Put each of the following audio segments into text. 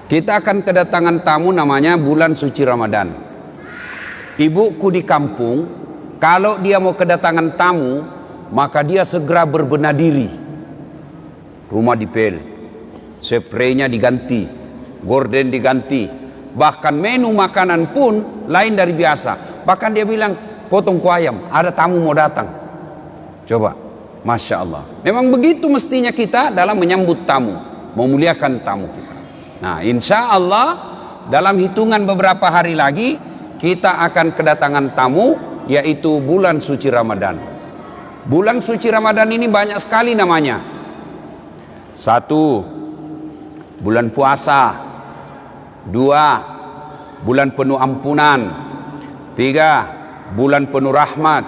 Kita akan kedatangan tamu namanya bulan suci Ramadan. Ibuku di kampung, kalau dia mau kedatangan tamu, maka dia segera berbenah diri. Rumah dipel, spraynya diganti, gorden diganti, bahkan menu makanan pun lain dari biasa. Bahkan dia bilang, potong kuah ayam, ada tamu mau datang. Coba, Masya Allah. Memang begitu mestinya kita dalam menyambut tamu, memuliakan tamu kita. Nah, insya Allah dalam hitungan beberapa hari lagi kita akan kedatangan tamu, yaitu bulan suci Ramadan. Bulan suci Ramadan ini banyak sekali namanya. 1. Bulan puasa. 2. Bulan penuh ampunan. 3. Bulan penuh rahmat.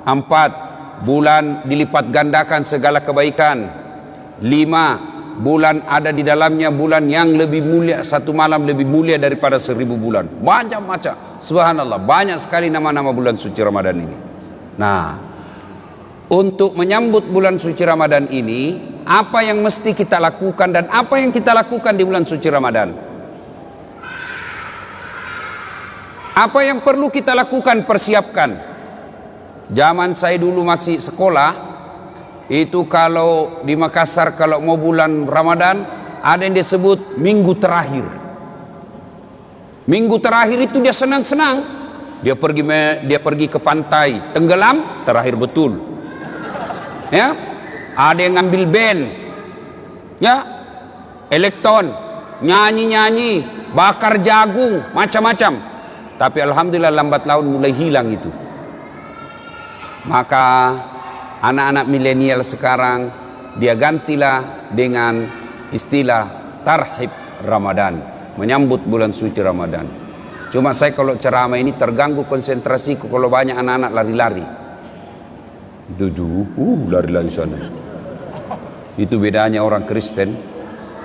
4. Bulan dilipat gandakan segala kebaikan. 5. Bulan ada di dalamnya bulan yang lebih mulia, satu malam lebih mulia daripada 1000 bulan. Banyak macam, subhanallah, banyak sekali nama-nama bulan suci Ramadan ini. Nah, untuk menyambut bulan suci Ramadan ini, apa yang mesti kita lakukan dan apa yang kita lakukan di bulan suci Ramadan? Apa yang perlu kita lakukan, persiapkan? Zaman saya dulu masih sekolah, itu kalau di Makassar kalau mau bulan Ramadan ada yang disebut minggu terakhir. Minggu terakhir itu dia senang-senang. Dia pergi ke pantai, tenggelam, terakhir betul. Ya, ada yang ngambil band, ya, elektron, nyanyi-nyanyi, bakar jagung, macam-macam. Tapi alhamdulillah lambat laun mulai hilang itu. Maka anak-anak milenial sekarang dia gantilah dengan istilah tarhib Ramadan, menyambut bulan suci Ramadan. Cuma saya kalau ceramah ini terganggu konsentrasiku kalau banyak anak-anak lari-lari. Lari-lari sana. Itu bedanya orang Kristen.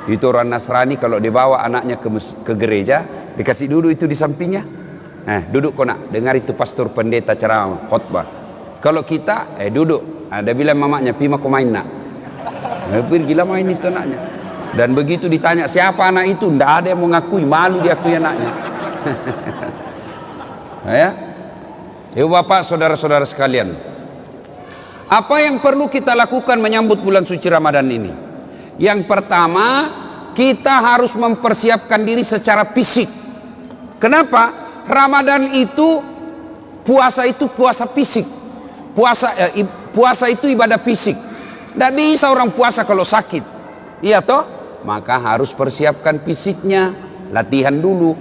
Itu orang Nasrani kalau dibawa anaknya ke gereja, dikasih duduk itu di sampingnya. Duduk kau nak, dengar itu pastor pendeta ceramah, khotbah. Kalau kita duduk, ada bilang mamanya, "Pima kau main nak?" Pergilah main itu anaknya. Dan begitu ditanya siapa anak itu, tidak ada yang mau ngakui, malu diakui anaknya. Ya, ibu bapak, saudara-saudara sekalian, apa yang perlu kita lakukan menyambut bulan suci Ramadan ini? Yang pertama, kita harus mempersiapkan diri secara fisik. Kenapa? Ramadan itu, puasa itu puasa fisik. Puasa itu ibadah fisik. Tidak bisa orang puasa kalau sakit. Iya toh? Maka harus persiapkan fisiknya. Latihan dulu.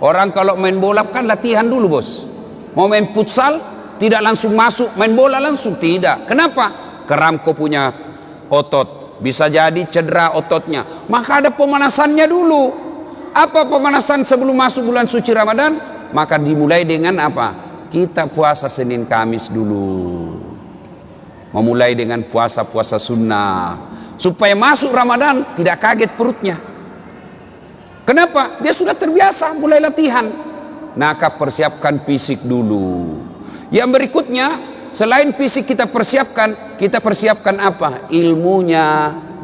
Orang kalau main bola kan latihan dulu bos. Mau main futsal tidak langsung masuk main bola langsung. Tidak. Kenapa? Keram kau punya otot. Bisa jadi cedera ototnya. Maka ada pemanasannya dulu. Apa pemanasan sebelum masuk bulan suci Ramadan? Maka dimulai dengan apa? Kita puasa Senin Kamis dulu. Memulai dengan puasa-puasa sunnah. Supaya masuk Ramadan tidak kaget perutnya. Kenapa? Dia sudah terbiasa mulai latihan. Maka persiapkan fisik dulu. Yang berikutnya, selain fisik kita persiapkan apa? Ilmunya.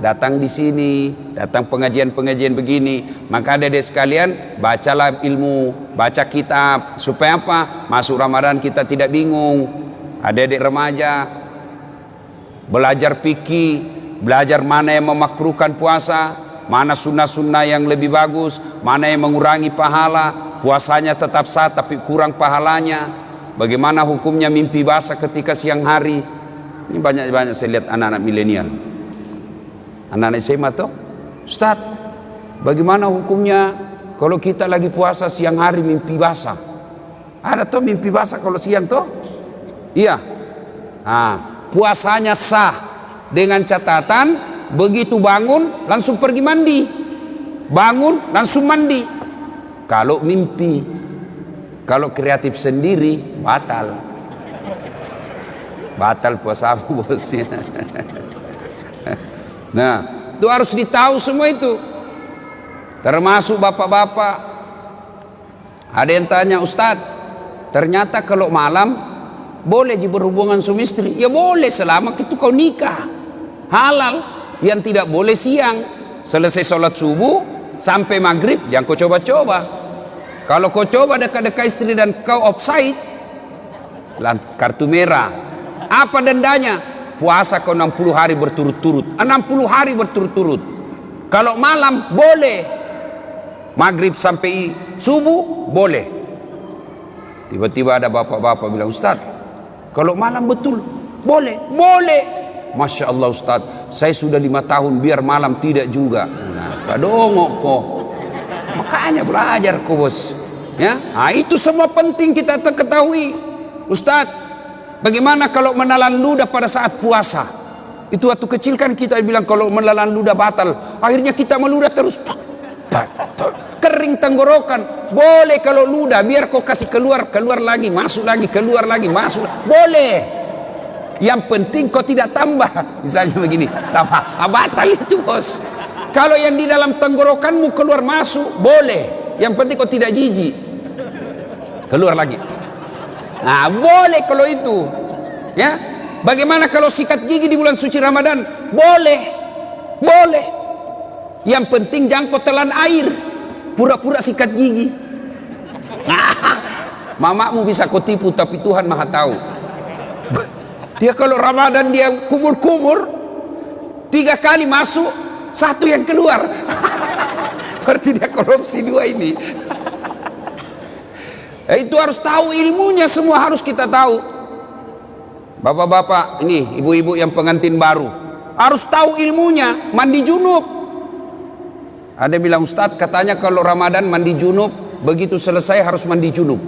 Datang di sini, datang pengajian-pengajian begini. Maka adik-adik sekalian, bacalah ilmu, baca kitab. Supaya apa? Masuk Ramadan kita tidak bingung. Adik-adik remaja, belajar fikih, belajar mana yang memakruhkan puasa, mana sunnah-sunnah yang lebih bagus, mana yang mengurangi pahala, puasanya tetap sah tapi kurang pahalanya. Bagaimana hukumnya mimpi basah ketika siang hari. Ini banyak-banyak saya lihat anak-anak milenial. Anak-anak SMA tuh, Ustaz, bagaimana hukumnya kalau kita lagi puasa siang hari mimpi basah? Ada tuh mimpi basah kalau siang tuh? Iya. Puasanya sah dengan catatan begitu bangun langsung pergi mandi. Bangun langsung mandi. Kalau mimpi, kalau kreatif sendiri batal. Batal puasamu bosnya. Nah, itu harus ditahu semua itu. Termasuk bapak-bapak. Ada yang tanya, Ustadz, ternyata kalau malam boleh berhubungan suami istri? Ya boleh selama itu kau nikah. Halal. Yang tidak boleh siang. Selesai sholat subuh, sampai maghrib jangan kau coba-coba. Kalau kau coba dekat-dekat istri dan kau offside, kartu merah. Apa dendanya? Puasa kau 60 hari berturut-turut. 60 hari berturut-turut. Kalau malam boleh, maghrib sampai subuh boleh. Tiba-tiba ada bapak-bapak bilang, Ustaz, kalau malam betul boleh? Boleh. Masya Allah Ustaz, saya sudah 5 tahun biar malam tidak juga. Nah, dongok kok. Makanya belajar kok bos. Ya, nah, itu semua penting kita ketahui. Ustaz, bagaimana kalau menelan ludah pada saat puasa? Itu waktu kecil kan kita bilang kalau menelan ludah batal. Akhirnya kita meludah terus. Kering tenggorokan. Boleh kalau ludah, biar kau kasih keluar lagi, masuk lagi, keluar lagi, masuk. Boleh. Yang penting kau tidak tambah. Misalnya begini, tambah. Batal itu bos. Kalau yang di dalam tenggorokanmu keluar masuk, boleh. Yang penting kau tidak jijik. Keluar lagi. Nah, boleh kalau itu. Ya. Bagaimana kalau sikat gigi di bulan suci Ramadan? Boleh. Boleh. Yang penting jangan kau telan air. Pura-pura sikat gigi. Mamamu bisa kau tipu, tapi Tuhan Maha tahu. Dia kalau Ramadan dia kumur-kumur, 3 kali masuk, 1 yang keluar. Berarti dia korupsi 2 ini. Itu harus tahu ilmunya, semua harus kita tahu. Bapak-bapak, ini ibu-ibu yang pengantin baru, harus tahu ilmunya. Mandi junub. Ada bilang, Ustaz, katanya kalau Ramadan mandi junub, begitu selesai harus mandi junub.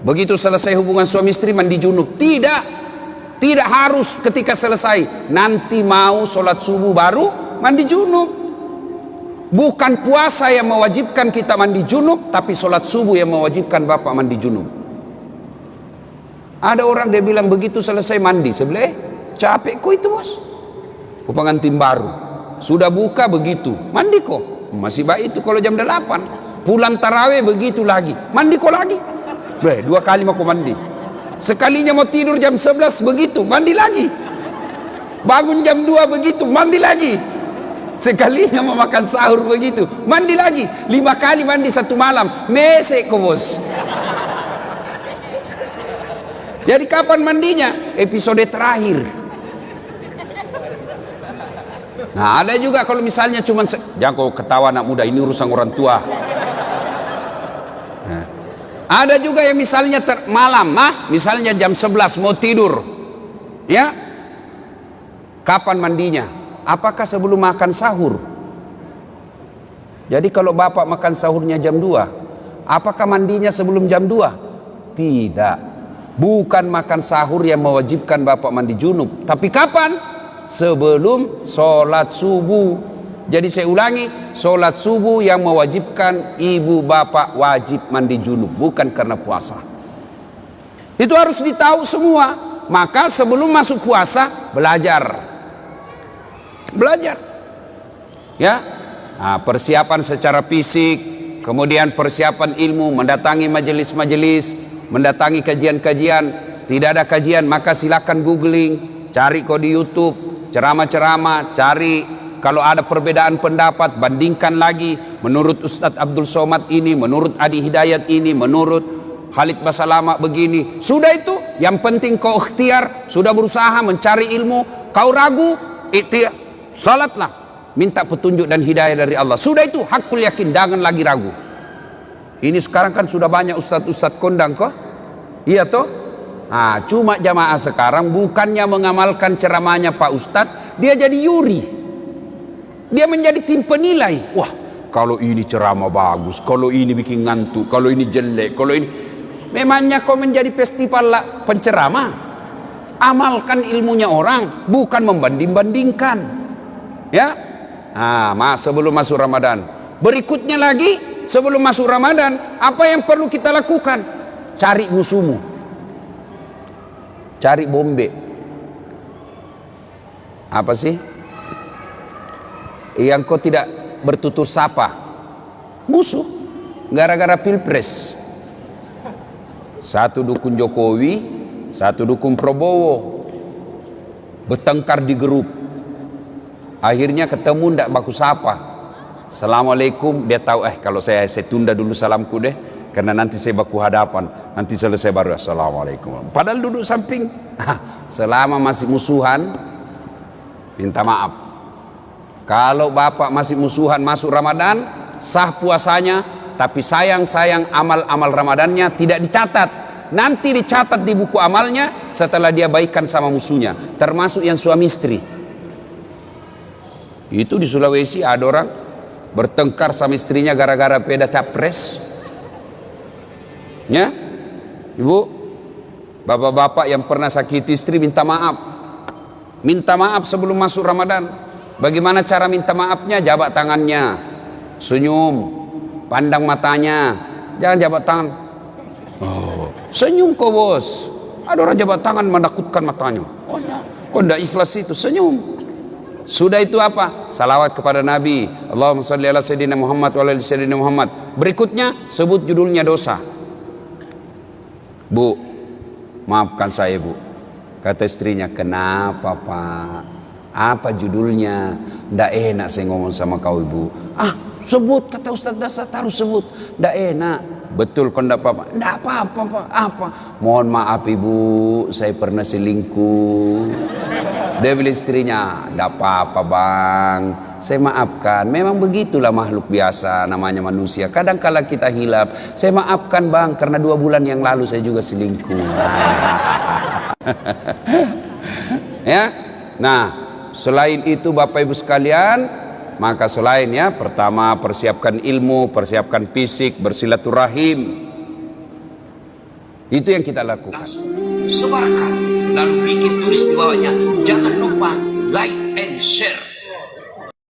Begitu selesai hubungan suami istri mandi junub. Tidak. Tidak harus ketika selesai. Nanti mau sholat subuh baru mandi junub. Bukan puasa yang mewajibkan kita mandi junub, tapi sholat subuh yang mewajibkan bapak mandi junub. Ada orang dia bilang begitu selesai mandi sebelah, capek kok itu bos. Kok pengantin baru sudah buka begitu mandi kok masih baik itu. Kalau jam 8 pulang taraweh begitu lagi mandi kok lagi. 2 kali mau mandi. Sekalinya mau tidur jam 11 begitu mandi lagi. Bangun jam 2 begitu mandi lagi. Sekalinya mau makan sahur begitu mandi lagi. 5 kali mandi satu malam. Mesek kok bos. Jadi kapan mandinya? Episode terakhir. Nah, ada juga kalau misalnya cuman jangan kau ketawa anak muda, ini urusan orang tua. Nah, ada juga yang misalnya malam, misalnya jam 11 mau tidur. Ya. Kapan mandinya? Apakah sebelum makan sahur? Jadi kalau bapak makan sahurnya jam 2, apakah mandinya sebelum jam 2? Tidak. Bukan makan sahur yang mewajibkan bapak mandi junub. Tapi kapan? Sebelum sholat subuh. Jadi saya ulangi, sholat subuh yang mewajibkan ibu bapak wajib mandi junub, bukan karena puasa. Itu harus ditahu semua. Maka sebelum masuk puasa belajar. Ya. Nah, persiapan secara fisik, kemudian persiapan ilmu, mendatangi majelis-majelis, mendatangi kajian-kajian. Tidak ada kajian maka silakan googling, cari kok di YouTube, ceramah-ceramah, cari. Kalau ada perbedaan pendapat, bandingkan lagi. Menurut Ustadz Abdul Somad ini, menurut Adi Hidayat ini, menurut Khalid Basalama begini. Sudah itu, yang penting kau ikhtiar, sudah berusaha mencari ilmu. Kau ragu, ikhtiar, salatlah, minta petunjuk dan hidayah dari Allah. Sudah itu, hakul yakin, jangan lagi ragu. Ini sekarang kan sudah banyak ustadz-ustadz kondang kok. Iya toh? Nah, cuma jamaah sekarang bukannya mengamalkan ceramahnya Pak Ustadz, dia jadi yuri. Dia menjadi tim penilai. Wah, kalau ini ceramah bagus, kalau ini bikin ngantuk, kalau ini jelek, kalau ini. Memangnya kau menjadi festival penceramah? Amalkan ilmunya orang, bukan membanding-bandingkan. Ya. Nah, sebelum masuk Ramadan. Berikutnya lagi, sebelum masuk Ramadan, apa yang perlu kita lakukan? Cari musuhmu. Cari bombe. Apa sih? Yang kau tidak bertutur sapa, musuh, gara-gara pilpres. Satu dukung Jokowi, satu dukung Prabowo, bertengkar di grup. Akhirnya ketemu ndak baku sapa. Assalamualaikum, dia tahu kalau saya tunda dulu salamku deh, karena nanti saya baku hadapan, nanti selesai baru assalamualaikum. Padahal duduk samping. Selama masih musuhan, minta maaf. Kalau bapak masih musuhan masuk Ramadan, sah puasanya, tapi sayang amal-amal Ramadannya tidak dicatat. Nanti dicatat di buku amalnya setelah dia baikan sama musuhnya, termasuk yang suami istri. Itu di Sulawesi ada orang bertengkar sama istrinya gara-gara beda capres. Ya, ibu, bapak-bapak yang pernah sakiti istri minta maaf. Minta maaf sebelum masuk Ramadan. Bagaimana cara minta maafnya? Jabat tangannya, senyum, pandang matanya, jangan jabat tangan. Oh, senyum kok bos. Ada orang jabat tangan menakutkan matanya. Oh ya, kok tidak ikhlas itu, senyum. Sudah itu apa? Salawat kepada Nabi. Allahumma sholli ala sayyidina Muhammad wa ala ali sayyidina Muhammad. Berikutnya sebut judulnya dosa. Bu, maafkan saya bu. Kata istrinya, kenapa pak? Apa judulnya? Nggak enak saya ngomong sama kau ibu. Ah, sebut, kata Ustaz Dasar, harus sebut. Nggak enak. Betul kok nggak apa-apa? Nggak apa-apa pak. Apa? Mohon maaf ibu, saya pernah selingkuh. Dia bilang istrinya, nggak apa-apa bang, saya maafkan. Memang begitulah makhluk biasa, namanya manusia. Kadang kala kita hilap, saya maafkan bang, karena 2 bulan yang lalu saya juga selingkuh. Ya, nah selain itu bapak ibu sekalian, maka selain ya, pertama persiapkan ilmu, persiapkan fisik, bersilaturahim. Itu yang kita lakukan. Sebarkan, lalu bikin tulis di bawahnya. Jangan lupa like and share.